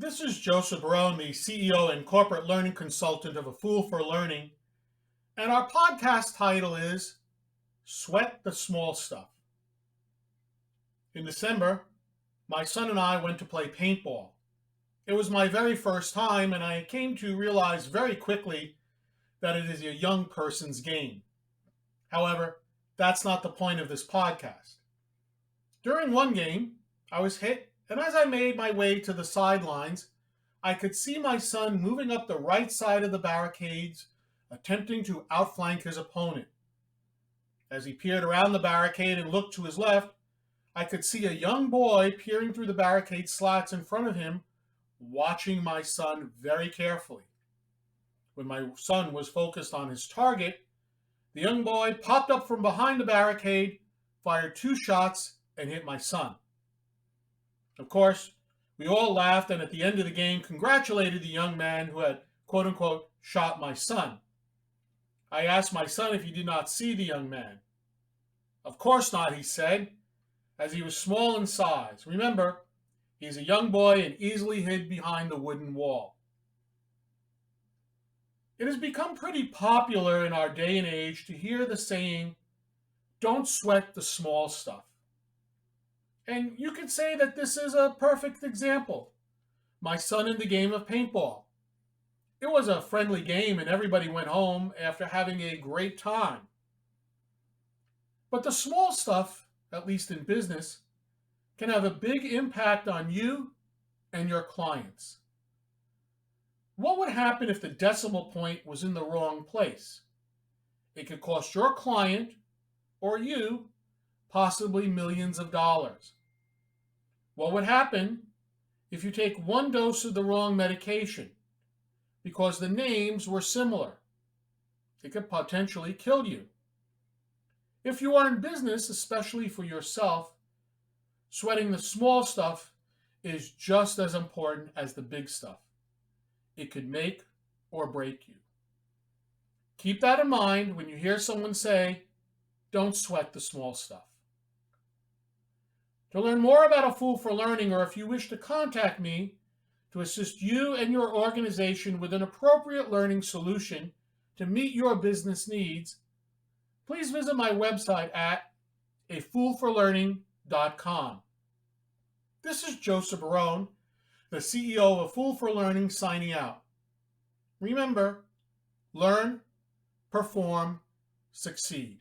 This is Joseph Barone, the CEO and corporate learning consultant of A Fool for Learning, and our podcast title is Sweat the Small Stuff. In December, my son and I went to play paintball. It was my very first time, and I came to realize very quickly that it is a young person's game. However, that's not the point of this podcast. During one game, I was hit, and as I made my way to the sidelines, I could see my son moving up the right side of the barricades, attempting to outflank his opponent. As he peered around the barricade and looked to his left, I could see a young boy peering through the barricade slats in front of him, watching my son very carefully. When my son was focused on his target, the young boy popped up from behind the barricade, fired 2 shots, and hit my son. Of course, we all laughed and at the end of the game congratulated the young man who had, quote unquote, shot my son. I asked my son if he did not see the young man. Of course not, he said, as he was small in size. Remember, he's a young boy and easily hid behind the wooden wall. It has become pretty popular in our day and age to hear the saying, don't sweat the small stuff. And you could say that this is a perfect example. My son in the game of paintball. It was a friendly game and everybody went home after having a great time. But the small stuff, at least in business, can have a big impact on you and your clients. What would happen if the decimal point was in the wrong place? It could cost your client or you possibly millions of dollars. What would happen if you take 1 dose of the wrong medication because the names were similar? It could potentially kill you. If you are in business, especially for yourself, sweating the small stuff is just as important as the big stuff. It could make or break you. Keep that in mind when you hear someone say, don't sweat the small stuff. To learn more about A Fool for Learning, or if you wish to contact me to assist you and your organization with an appropriate learning solution to meet your business needs, please visit my website at afoolforlearning.com. This is Joseph Barone, the CEO of A Fool for Learning, signing out. Remember, learn, perform, succeed.